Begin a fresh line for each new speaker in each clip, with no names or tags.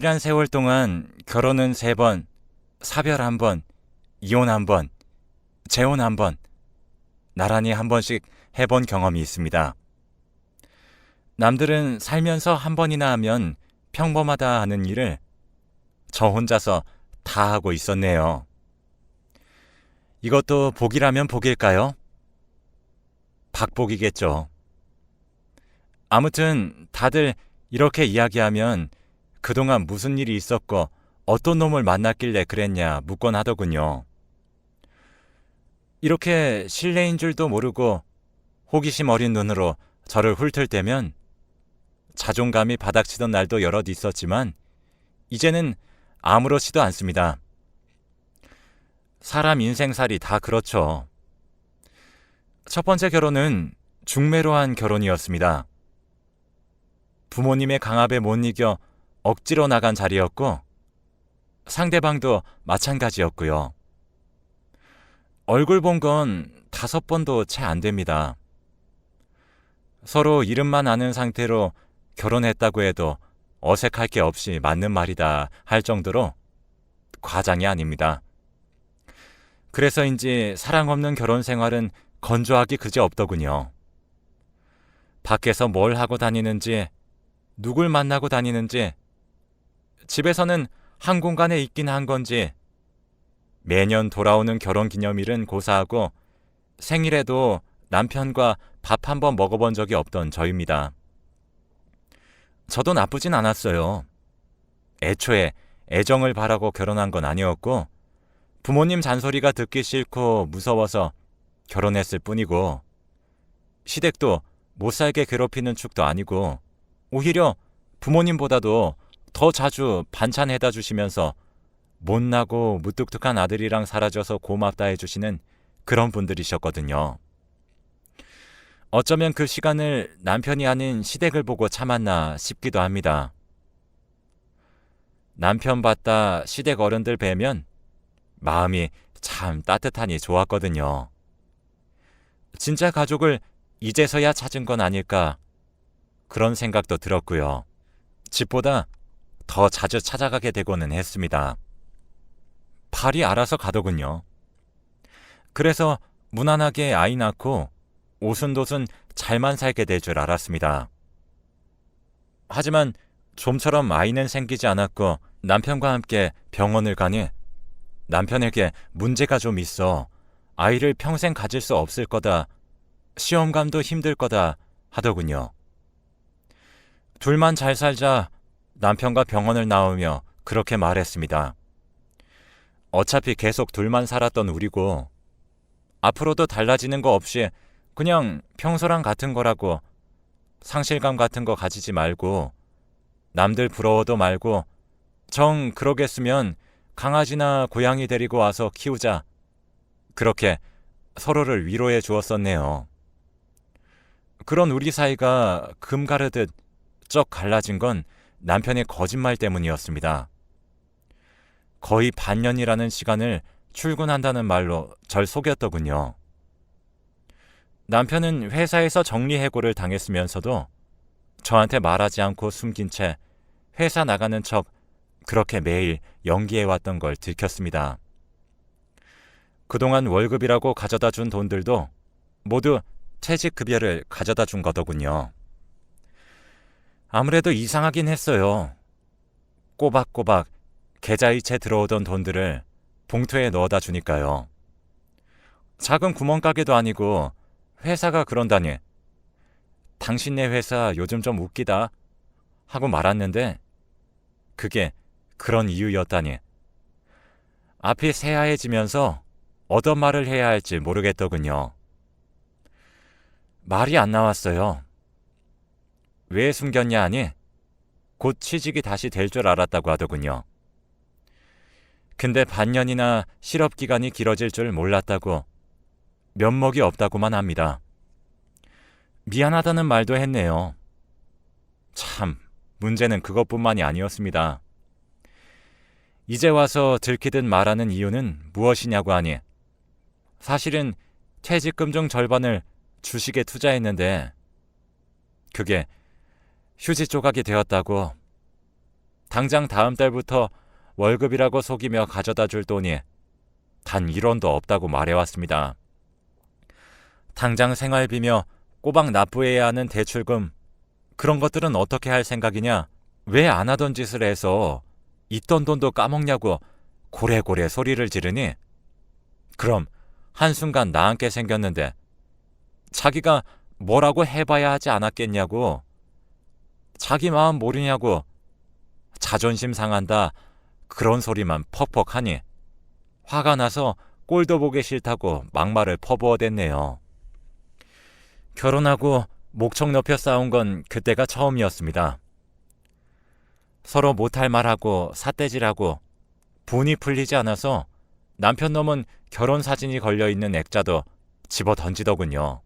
이란 세월 동안 결혼은 3번, 사별 1번, 이혼 1번, 재혼 1번, 나란히 1번씩 해본 경험이 있습니다. 남들은 살면서 1번이나 하면 평범하다 하는 일을 저 혼자서 다 하고 있었네요. 이것도 복이라면 복일까요? 박복이겠죠. 아무튼 다들 이렇게 이야기하면 그동안 무슨 일이 있었고 어떤 놈을 만났길래 그랬냐 묻곤 하더군요. 이렇게 실례인 줄도 모르고 호기심 어린 눈으로 저를 훑을때면 자존감이 바닥치던 날도 여럿 있었지만 이제는 아무렇지도 않습니다. 사람 인생살이 다 그렇죠. 첫 번째 결혼은 중매로 한 결혼이었습니다. 부모님의 강압에 못 이겨 억지로 나간 자리였고 상대방도 마찬가지였고요. 얼굴 본 건 5번도 채 안 됩니다. 서로 이름만 아는 상태로 결혼했다고 해도 어색할 게 없이 맞는 말이다 할 정도로 과장이 아닙니다. 그래서인지 사랑 없는 결혼 생활은 건조하기 그지없더군요. 밖에서 뭘 하고 다니는지, 누굴 만나고 다니는지, 집에서는 한 공간에 있긴 한 건지, 매년 돌아오는 결혼기념일은 고사하고 생일에도 남편과 밥 한 번 먹어본 적이 없던 저입니다. 저도 나쁘진 않았어요. 애초에 애정을 바라고 결혼한 건 아니었고 부모님 잔소리가 듣기 싫고 무서워서 결혼했을 뿐이고 시댁도 못 살게 괴롭히는 축도 아니고 오히려 부모님보다도 더 자주 반찬 해다 주시면서 못나고 무뚝뚝한 아들이랑 살아줘서 고맙다 해주시는 그런 분들이셨거든요. 어쩌면 그 시간을 남편이 아닌 시댁을 보고 참았나 싶기도 합니다. 남편 봤다 시댁 어른들 뵈면 마음이 참 따뜻하니 좋았거든요. 진짜 가족을 이제서야 찾은 건 아닐까 그런 생각도 들었고요. 집보다 더 자주 찾아가게 되고는 했습니다. 팔이 알아서 가더군요. 그래서 무난하게 아이 낳고 오순도순 잘만 살게 될 줄 알았습니다. 하지만 좀처럼 아이는 생기지 않았고 남편과 함께 병원을 가니 남편에게 문제가 좀 있어 아이를 평생 가질 수 없을 거다, 시험감도 힘들 거다 하더군요. 둘만 잘 살자 남편과 병원을 나오며 그렇게 말했습니다. 어차피 계속 둘만 살았던 우리고 앞으로도 달라지는 거 없이 그냥 평소랑 같은 거라고 상실감 같은 거 가지지 말고 남들 부러워도 말고 정 그러겠으면 강아지나 고양이 데리고 와서 키우자. 그렇게 서로를 위로해 주었었네요. 그런 우리 사이가 금 가르듯 쩍 갈라진 건 남편의 거짓말 때문이었습니다. 거의 반년이라는 시간을 출근한다는 말로 절 속였더군요. 남편은 회사에서 정리해고를 당했으면서도 저한테 말하지 않고 숨긴 채 회사 나가는 척 그렇게 매일 연기해왔던 걸 들켰습니다. 그동안 월급이라고 가져다 준 돈들도 모두 퇴직급여를 가져다 준 거더군요. 아무래도 이상하긴 했어요. 꼬박꼬박 계좌이체 들어오던 돈들을 봉투에 넣어다 주니까요. 작은 구멍가게도 아니고 회사가 그런다니. 당신네 회사 요즘 좀 웃기다 하고 말았는데 그게 그런 이유였다니. 앞이 새하얘지면서 어떤 말을 해야 할지 모르겠더군요. 말이 안 나왔어요. 왜 숨겼냐 하니 곧 취직이 다시 될 줄 알았다고 하더군요. 근데 반년이나 실업기간이 길어질 줄 몰랐다고 면목이 없다고만 합니다. 미안하다는 말도 했네요. 참, 문제는 그것뿐만이 아니었습니다. 이제 와서 들키듯 말하는 이유는 무엇이냐고 하니 사실은 퇴직금 중 절반을 주식에 투자했는데 그게 휴지 조각이 되었다고. 당장 다음 달부터 월급이라고 속이며 가져다 줄 돈이 단 1원도 없다고 말해왔습니다. 당장 생활비며 꼬박 납부해야 하는 대출금, 그런 것들은 어떻게 할 생각이냐? 왜 안 하던 짓을 해서 있던 돈도 까먹냐고 고래고래 소리를 지르니? 그럼 한순간 나앉게 생겼는데 자기가 뭐라고 해봐야 하지 않았겠냐고. 자기 마음 모르냐고. 자존심 상한다, 그런 소리만 퍽퍽하니 화가 나서 꼴도 보기 싫다고 막말을 퍼부어댔네요. 결혼하고 목청 높여 싸운 건 그때가 처음이었습니다. 서로 못할 말하고 삿대질하고 분이 풀리지 않아서 남편 놈은 결혼 사진이 걸려있는 액자도 집어 던지더군요.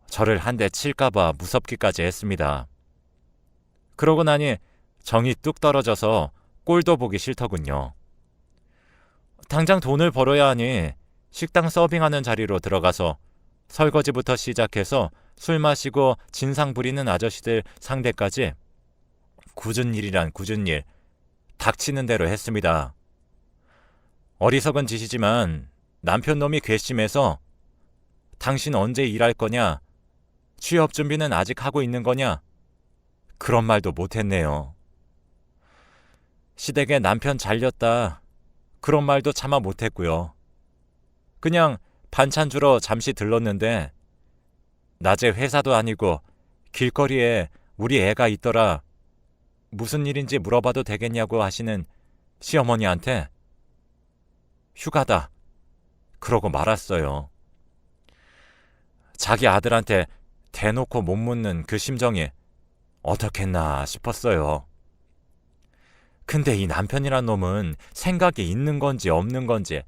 저를 한 대 칠까봐 무섭기까지 했습니다. 그러고 나니 정이 뚝 떨어져서 꼴도 보기 싫더군요. 당장 돈을 벌어야 하니 식당 서빙하는 자리로 들어가서 설거지부터 시작해서 술 마시고 진상 부리는 아저씨들 상대까지 굳은 일이란 굳은 일, 닥치는 대로 했습니다. 어리석은 짓이지만 남편 놈이 괘씸해서 당신 언제 일할 거냐? 취업 준비는 아직 하고 있는 거냐? 그런 말도 못했네요. 시댁에 남편 잘렸다, 그런 말도 차마 못했고요. 그냥 반찬 주러 잠시 들렀는데 낮에 회사도 아니고 길거리에 우리 애가 있더라, 무슨 일인지 물어봐도 되겠냐고 하시는 시어머니한테 휴가다, 그러고 말았어요. 자기 아들한테 대놓고 못 묻는 그 심정이 어떻겠나 싶었어요. 근데 이 남편이란 놈은 생각이 있는 건지 없는 건지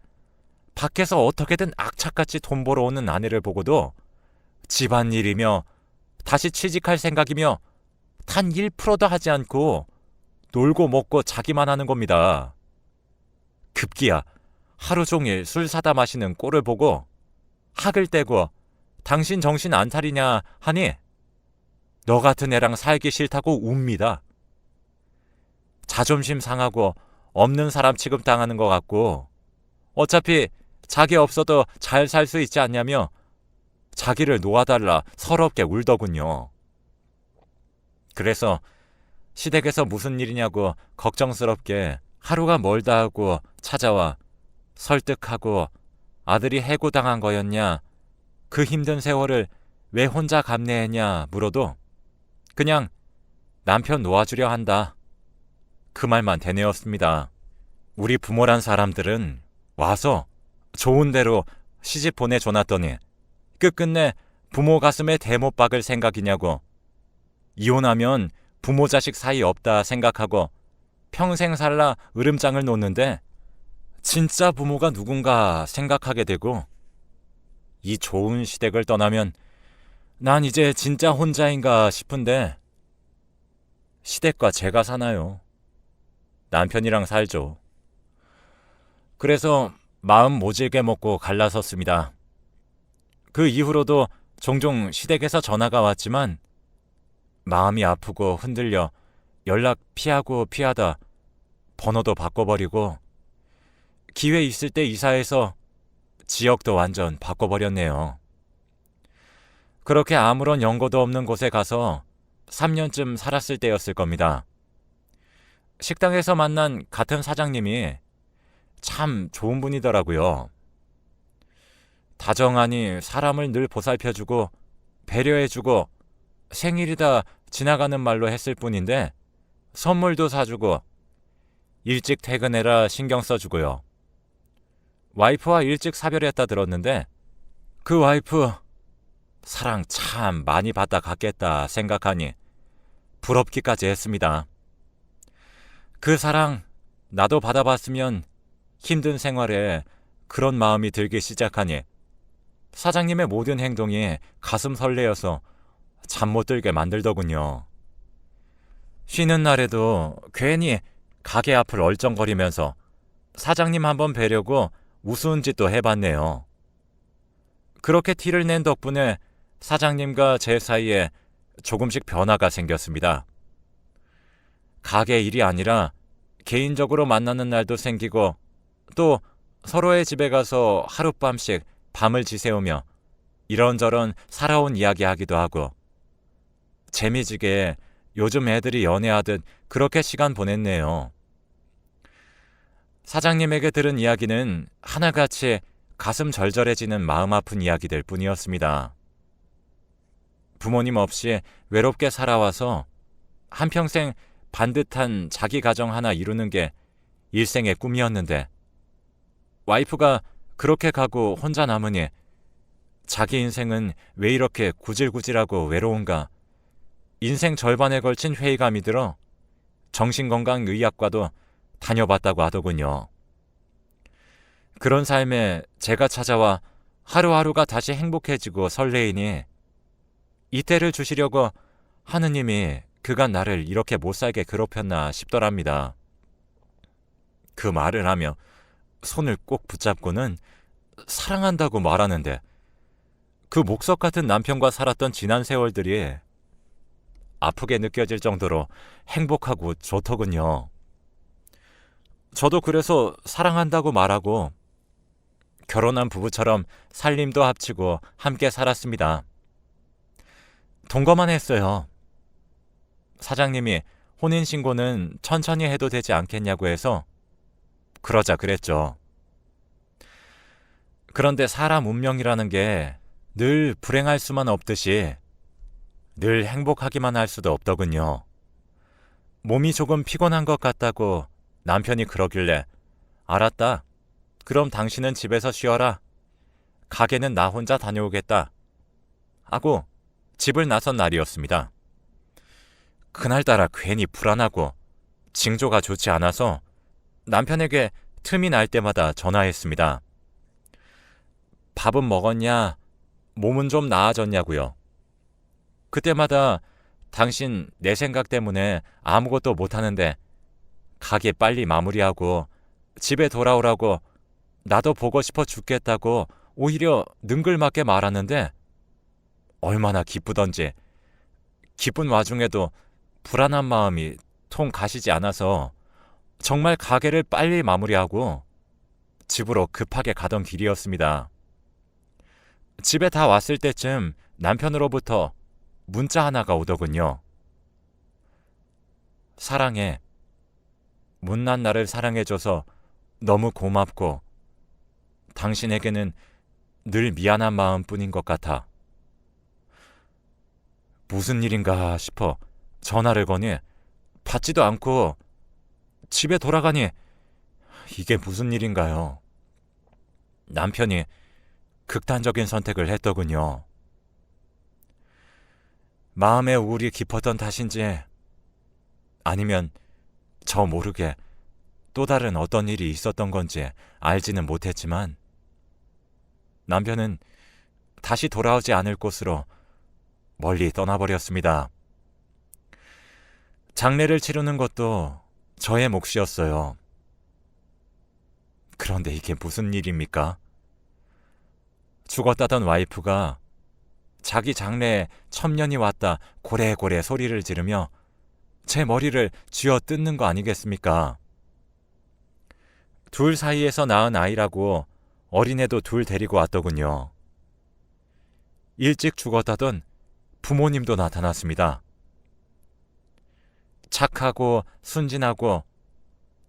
밖에서 어떻게든 악착같이 돈 벌어오는 아내를 보고도 집안일이며 다시 취직할 생각이며 단 1%도 하지 않고 놀고 먹고 자기만 하는 겁니다. 급기야 하루 종일 술 사다 마시는 꼴을 보고 학을 떼고 당신 정신 안 차리냐 하니 너 같은 애랑 살기 싫다고 웁니다. 자존심 상하고 없는 사람 취급당하는 것 같고 어차피 자기 없어도 잘 살 수 있지 않냐며 자기를 놓아달라 서럽게 울더군요. 그래서 시댁에서 무슨 일이냐고 걱정스럽게 하루가 멀다 하고 찾아와 설득하고 아들이 해고당한 거였냐, 그 힘든 세월을 왜 혼자 감내했냐 물어도 그냥 남편 놓아주려 한다, 그 말만 되뇌었습니다. 우리 부모란 사람들은 와서 좋은 대로 시집 보내줘놨더니 끝끝내 부모 가슴에 대못 박을 생각이냐고, 이혼하면 부모 자식 사이 없다 생각하고 평생 살라 으름장을 놓는데 진짜 부모가 누군가 생각하게 되고, 이 좋은 시댁을 떠나면 난 이제 진짜 혼자인가 싶은데 시댁과 제가 사나요? 남편이랑 살죠. 그래서 마음 모질게 먹고 갈라섰습니다. 그 이후로도 종종 시댁에서 전화가 왔지만 마음이 아프고 흔들려 연락 피하다 번호도 바꿔버리고 기회 있을 때 이사해서 지역도 완전 바꿔버렸네요. 그렇게 아무런 연고도 없는 곳에 가서 3년쯤 살았을 때였을 겁니다. 식당에서 만난 같은 사장님이 참 좋은 분이더라고요. 다정하니 사람을 늘 보살펴주고 배려해주고 생일이다 지나가는 말로 했을 뿐인데 선물도 사주고 일찍 퇴근해라 신경 써주고요. 와이프와 일찍 사별했다 들었는데 그 와이프 사랑 참 많이 받다 갔겠다 생각하니 부럽기까지 했습니다. 그 사랑 나도 받아봤으면 힘든 생활에 그런 마음이 들기 시작하니 사장님의 모든 행동이 가슴 설레어서 잠 못 들게 만들더군요. 쉬는 날에도 괜히 가게 앞을 얼쩡거리면서 사장님 한번 뵈려고 우스운 짓도 해봤네요. 그렇게 티를 낸 덕분에 사장님과 제 사이에 조금씩 변화가 생겼습니다. 가게 일이 아니라 개인적으로 만나는 날도 생기고 또 서로의 집에 가서 하룻밤씩 밤을 지새우며 이런저런 살아온 이야기하기도 하고 재미지게 요즘 애들이 연애하듯 그렇게 시간 보냈네요. 사장님에게 들은 이야기는 하나같이 가슴 절절해지는 마음 아픈 이야기들 뿐이었습니다. 부모님 없이 외롭게 살아와서 한평생 반듯한 자기 가정 하나 이루는 게 일생의 꿈이었는데 와이프가 그렇게 가고 혼자 남으니 자기 인생은 왜 이렇게 구질구질하고 외로운가 인생 절반에 걸친 회의감이 들어 정신건강의학과도 다녀봤다고 하더군요. 그런 삶에 제가 찾아와 하루하루가 다시 행복해지고 설레이니 이때를 주시려고 하느님이 그간 나를 이렇게 못살게 괴롭혔나 싶더랍니다. 그 말을 하며 손을 꼭 붙잡고는 사랑한다고 말하는데 그 목석 같은 남편과 살았던 지난 세월들이 아프게 느껴질 정도로 행복하고 좋더군요. 저도 그래서 사랑한다고 말하고 결혼한 부부처럼 살림도 합치고 함께 살았습니다. 동거만 했어요. 사장님이 혼인신고는 천천히 해도 되지 않겠냐고 해서 그러자 그랬죠. 그런데 사람 운명이라는 게 늘 불행할 수만 없듯이 늘 행복하기만 할 수도 없더군요. 몸이 조금 피곤한 것 같다고 남편이 그러길래 알았다. 그럼 당신은 집에서 쉬어라. 가게는 나 혼자 다녀오겠다. 하고 집을 나선 날이었습니다. 그날따라 괜히 불안하고 징조가 좋지 않아서 남편에게 틈이 날 때마다 전화했습니다. 밥은 먹었냐? 몸은 좀 나아졌냐고요. 그때마다 당신 내 생각 때문에 아무것도 못하는데 가게 빨리 마무리하고 집에 돌아오라고 나도 보고 싶어 죽겠다고 오히려 능글맞게 말하는데 얼마나 기쁘던지 기쁜 와중에도 불안한 마음이 통 가시지 않아서 정말 가게를 빨리 마무리하고 집으로 급하게 가던 길이었습니다. 집에 다 왔을 때쯤 남편으로부터 문자 하나가 오더군요. 사랑해. 못난 나를 사랑해줘서 너무 고맙고 당신에게는 늘 미안한 마음뿐인 것 같아. 무슨 일인가 싶어 전화를 거니 받지도 않고 집에 돌아가니 이게 무슨 일인가요? 남편이 극단적인 선택을 했더군요. 마음의 우울이 깊었던 탓인지 아니면 저 모르게 또 다른 어떤 일이 있었던 건지 알지는 못했지만 남편은 다시 돌아오지 않을 곳으로 멀리 떠나버렸습니다. 장례를 치르는 것도 저의 몫이었어요. 그런데 이게 무슨 일입니까? 죽었다던 와이프가 자기 장래에 첩년이 왔다 고래고래 소리를 지르며 제 머리를 쥐어 뜯는 거 아니겠습니까? 둘 사이에서 낳은 아이라고 어린애도 둘 데리고 왔더군요. 일찍 죽었다던 부모님도 나타났습니다. 착하고 순진하고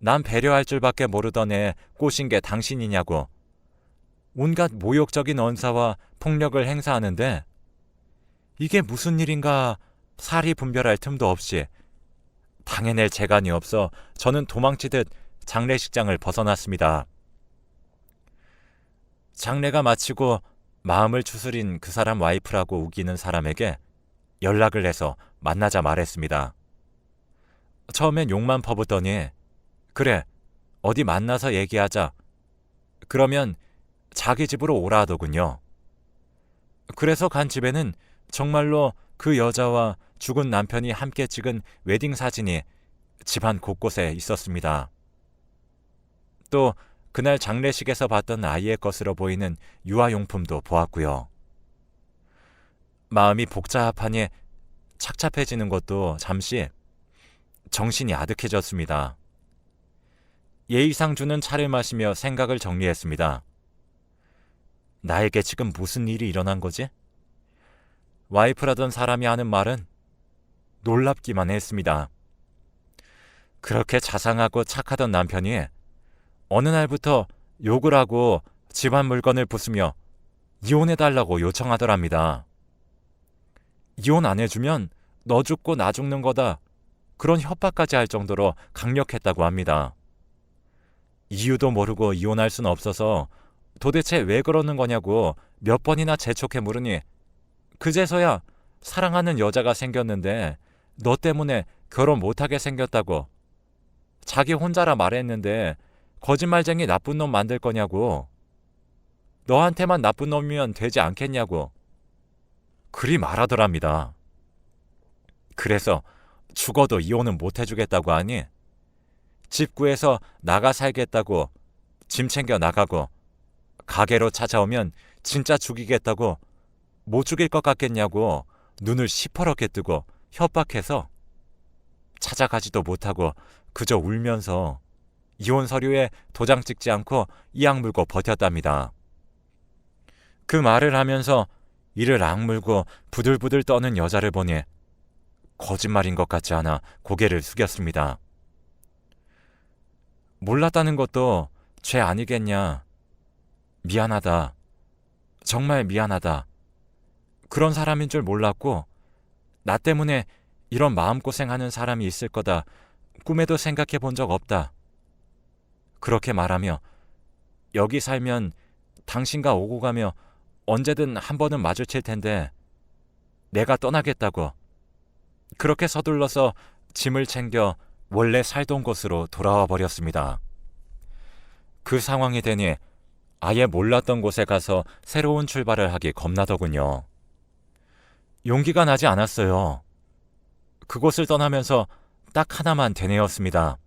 난 배려할 줄밖에 모르던 애 꼬신 게 당신이냐고 온갖 모욕적인 언사와 폭력을 행사하는데 이게 무슨 일인가 사리 분별할 틈도 없이 당해낼 재간이 없어 저는 도망치듯 장례식장을 벗어났습니다. 장례가 마치고 마음을 추스린 그 사람 와이프라고 우기는 사람에게 연락을 해서 만나자 말했습니다. 처음엔 욕만 퍼붓더니 그래 어디 만나서 얘기하자. 그러면 자기 집으로 오라 하더군요. 그래서 간 집에는 정말로 그 여자와 죽은 남편이 함께 찍은 웨딩 사진이 집안 곳곳에 있었습니다. 또 그날 장례식에서 봤던 아이의 것으로 보이는 유아용품도 보았고요. 마음이 복잡하니 착잡해지는 것도 잠시 정신이 아득해졌습니다. 예의상 주는 차를 마시며 생각을 정리했습니다. 나에게 지금 무슨 일이 일어난 거지? 와이프라던 사람이 하는 말은 놀랍기만 했습니다. 그렇게 자상하고 착하던 남편이 어느 날부터 욕을 하고 집안 물건을 부수며 이혼해달라고 요청하더랍니다. 이혼 안 해주면 너 죽고 나 죽는 거다. 그런 협박까지 할 정도로 강력했다고 합니다. 이유도 모르고 이혼할 수는 없어서 도대체 왜 그러는 거냐고 몇 번이나 재촉해 물으니 그제서야 사랑하는 여자가 생겼는데 너 때문에 결혼 못하게 생겼다고, 자기 혼자라 말했는데 거짓말쟁이 나쁜 놈 만들 거냐고, 너한테만 나쁜 놈이면 되지 않겠냐고 그리 말하더랍니다. 그래서 죽어도 이혼은 못 해주겠다고 하니 집 구해서 나가 살겠다고 짐 챙겨 나가고, 가게로 찾아오면 진짜 죽이겠다고 못 죽일 것 같겠냐고 눈을 시퍼렇게 뜨고 협박해서 찾아가지도 못하고 그저 울면서 이혼 서류에 도장 찍지 않고 이악 물고 버텼답니다. 그 말을 하면서 이를 악물고 부들부들 떠는 여자를 보니 거짓말인 것 같지 않아 고개를 숙였습니다. 몰랐다는 것도 죄 아니겠냐. 미안하다. 정말 미안하다. 그런 사람인 줄 몰랐고 나 때문에 이런 마음고생하는 사람이 있을 거다 꿈에도 생각해 본 적 없다. 그렇게 말하며 여기 살면 당신과 오고 가며 언제든 한 번은 마주칠 텐데 내가 떠나겠다고 그렇게 서둘러서 짐을 챙겨 원래 살던 곳으로 돌아와 버렸습니다. 그 상황이 되니 아예 몰랐던 곳에 가서 새로운 출발을 하기 겁나더군요. 용기가 나지 않았어요. 그곳을 떠나면서 딱 하나만 되뇌었습니다.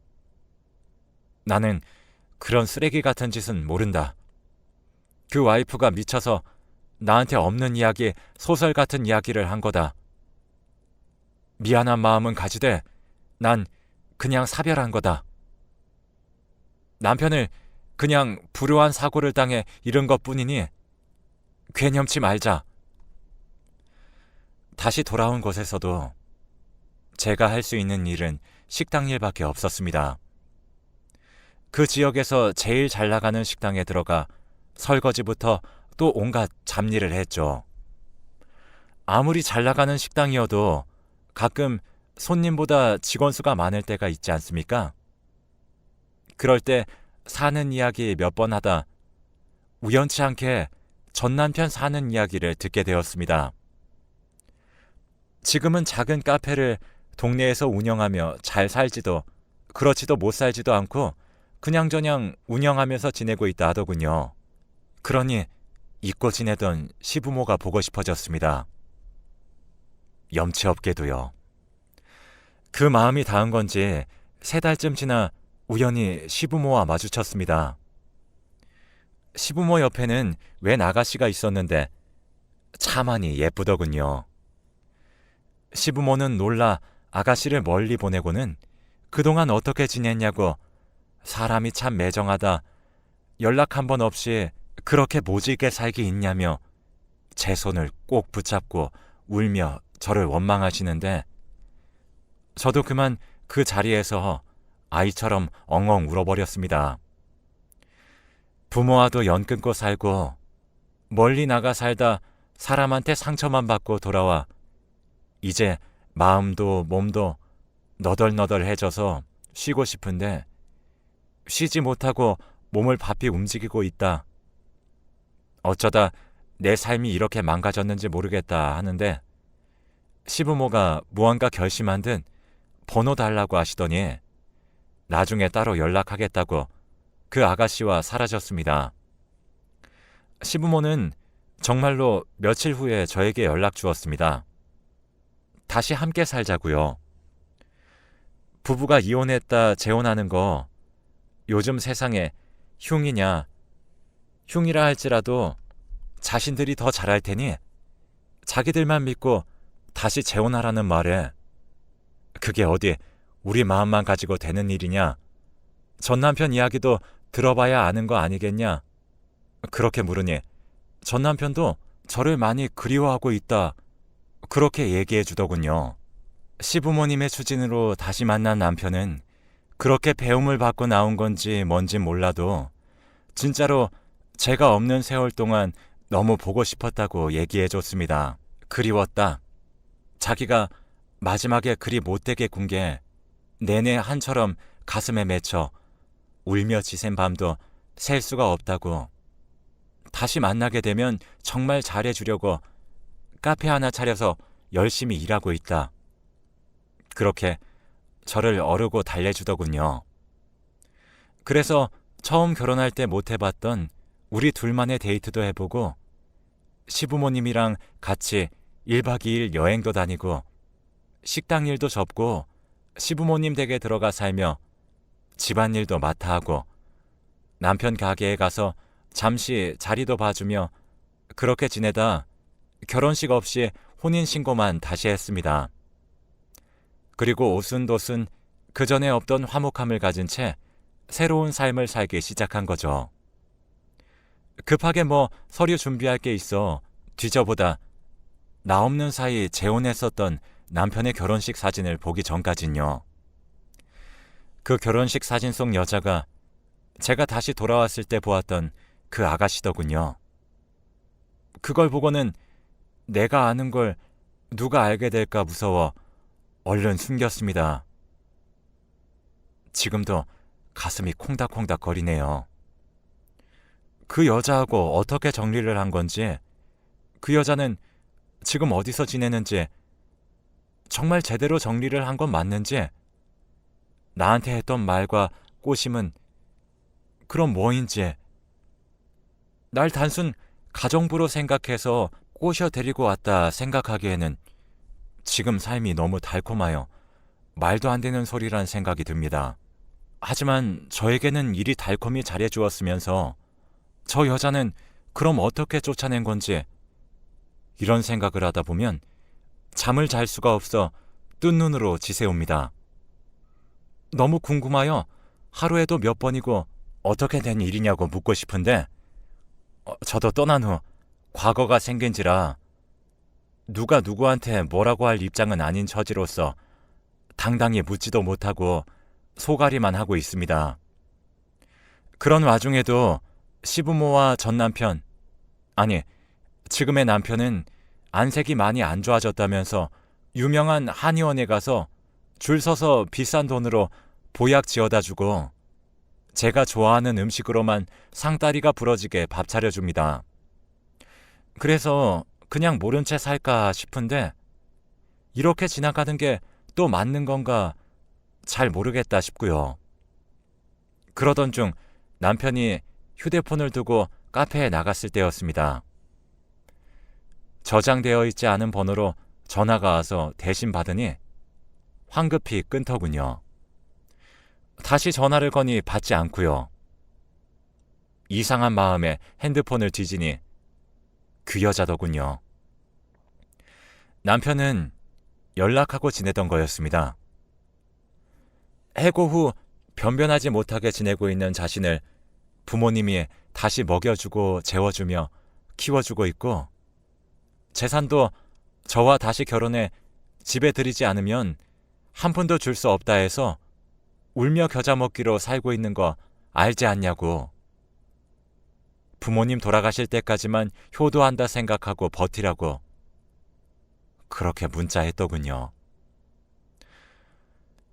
나는 그런 쓰레기 같은 짓은 모른다. 그 와이프가 미쳐서 나한테 없는 이야기, 소설 같은 이야기를 한 거다. 미안한 마음은 가지되 난 그냥 사별한 거다. 남편을 그냥 불우한 사고를 당해 잃은 것뿐이니 괴념치 말자. 다시 돌아온 곳에서도 제가 할 수 있는 일은 식당 일밖에 없었습니다. 그 지역에서 제일 잘 나가는 식당에 들어가 설거지부터 또 온갖 잡일을 했죠. 아무리 잘 나가는 식당이어도 가끔 손님보다 직원 수가 많을 때가 있지 않습니까? 그럴 때 사는 이야기 몇 번 하다 우연치 않게 전 남편 사는 이야기를 듣게 되었습니다. 지금은 작은 카페를 동네에서 운영하며 잘 살지도 그렇지도 못 살지도 않고 그냥저냥 운영하면서 지내고 있다 하더군요. 그러니 잊고 지내던 시부모가 보고 싶어졌습니다. 염치 없게도요. 그 마음이 닿은 건지 3달쯤 지나 우연히 시부모와 마주쳤습니다. 시부모 옆에는 웬 아가씨가 있었는데 차만이 예쁘더군요. 시부모는 놀라 아가씨를 멀리 보내고는 그동안 어떻게 지냈냐고 사람이 참 매정하다. 연락 한 번 없이 그렇게 모질게 살기 있냐며 제 손을 꼭 붙잡고 울며 저를 원망하시는데 저도 그만 그 자리에서 아이처럼 엉엉 울어버렸습니다. 부모와도 연 끊고 살고 멀리 나가 살다 사람한테 상처만 받고 돌아와 이제 마음도 몸도 너덜너덜해져서 쉬고 싶은데 쉬지 못하고 몸을 바삐 움직이고 있다. 어쩌다 내 삶이 이렇게 망가졌는지 모르겠다 하는데 시부모가 무언가 결심한 듯 번호 달라고 하시더니 나중에 따로 연락하겠다고 그 아가씨와 사라졌습니다. 시부모는 정말로 며칠 후에 저에게 연락 주었습니다. 다시 함께 살자고요. 부부가 이혼했다 재혼하는 거 요즘 세상에 흉이냐, 흉이라 할지라도 자신들이 더 잘할 테니 자기들만 믿고 다시 재혼하라는 말에 그게 어디 우리 마음만 가지고 되는 일이냐? 전 남편 이야기도 들어봐야 아는 거 아니겠냐? 그렇게 물으니 전 남편도 저를 많이 그리워하고 있다. 그렇게 얘기해 주더군요. 시부모님의 추진으로 다시 만난 남편은 그렇게 배움을 받고 나온 건지 뭔진 몰라도 진짜로 제가 없는 세월 동안 너무 보고 싶었다고 얘기해 줬습니다. 그리웠다. 자기가 마지막에 그리 못되게 군 게 내내 한처럼 가슴에 맺혀 울며 지샌 밤도 셀 수가 없다고. 다시 만나게 되면 정말 잘해주려고 카페 하나 차려서 열심히 일하고 있다. 그렇게 저를 어르고 달래주더군요. 그래서 처음 결혼할 때 못 해봤던 우리 둘만의 데이트도 해보고 시부모님이랑 같이 1박 2일 여행도 다니고 식당 일도 접고 시부모님 댁에 들어가 살며 집안일도 맡아 하고 남편 가게에 가서 잠시 자리도 봐주며 그렇게 지내다 결혼식 없이 혼인신고만 다시 했습니다. 그리고 오순도순 그전에 없던 화목함을 가진 채 새로운 삶을 살기 시작한 거죠. 급하게 서류 준비할 게 있어 뒤져보다 나 없는 사이 재혼했었던 남편의 결혼식 사진을 보기 전까진요. 그 결혼식 사진 속 여자가 제가 다시 돌아왔을 때 보았던 그 아가씨더군요. 그걸 보고는 내가 아는 걸 누가 알게 될까 무서워 얼른 숨겼습니다. 지금도 가슴이 콩닥콩닥 거리네요. 그 여자하고 어떻게 정리를 한 건지, 그 여자는 지금 어디서 지내는지, 정말 제대로 정리를 한 건 맞는지, 나한테 했던 말과 꼬심은 그럼 뭐인지, 날 단순 가정부로 생각해서 꼬셔 데리고 왔다 생각하기에는 지금 삶이 너무 달콤하여 말도 안 되는 소리란 생각이 듭니다. 하지만 저에게는 일이 달콤히 잘해주었으면서 저 여자는 그럼 어떻게 쫓아낸 건지, 이런 생각을 하다 보면 잠을 잘 수가 없어 뜬 눈으로 지새웁니다. 너무 궁금하여 하루에도 몇 번이고 어떻게 된 일이냐고 묻고 싶은데 저도 떠난 후 과거가 생긴지라 누가 누구한테 뭐라고 할 입장은 아닌 처지로서 당당히 묻지도 못하고 소가리만 하고 있습니다. 그런 와중에도 시부모와 전 남편, 아니 지금의 남편은 안색이 많이 안 좋아졌다면서 유명한 한의원에 가서 줄 서서 비싼 돈으로 보약 지어다 주고 제가 좋아하는 음식으로만 상다리가 부러지게 밥 차려줍니다. 그래서 그냥 모른 채 살까 싶은데 이렇게 지나가는 게 또 맞는 건가 잘 모르겠다 싶고요. 그러던 중 남편이 휴대폰을 두고 카페에 나갔을 때였습니다. 저장되어 있지 않은 번호로 전화가 와서 대신 받으니 황급히 끊더군요. 다시 전화를 거니 받지 않고요. 이상한 마음에 핸드폰을 뒤지니 그 여자더군요. 남편은 연락하고 지내던 거였습니다. 해고 후 변변하지 못하게 지내고 있는 자신을 부모님이 다시 먹여주고 재워주며 키워주고 있고, 재산도 저와 다시 결혼해 집에 들이지 않으면 한 푼도 줄 수 없다 해서 울며 겨자 먹기로 살고 있는 거 알지 않냐고. 부모님 돌아가실 때까지만 효도한다 생각하고 버티라고 그렇게 문자했더군요.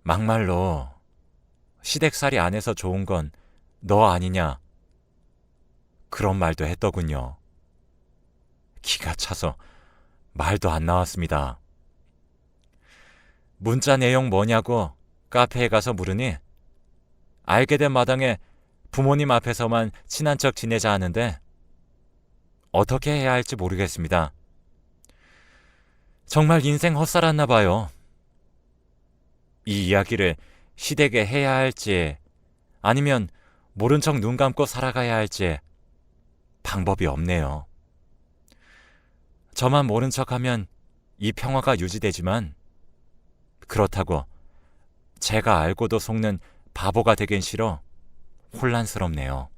막말로 시댁살이 안 해서 좋은 건 너 아니냐, 그런 말도 했더군요. 기가 차서 말도 안 나왔습니다. 문자 내용 뭐냐고 카페에 가서 물으니 알게 된 마당에 부모님 앞에서만 친한 척 지내자 하는데 어떻게 해야 할지 모르겠습니다. 정말 인생 헛살았나 봐요. 이 이야기를 시댁에 해야 할지 아니면 모른 척 눈 감고 살아가야 할지 방법이 없네요. 저만 모른 척하면 이 평화가 유지되지만 그렇다고 제가 알고도 속는 바보가 되긴 싫어 혼란스럽네요.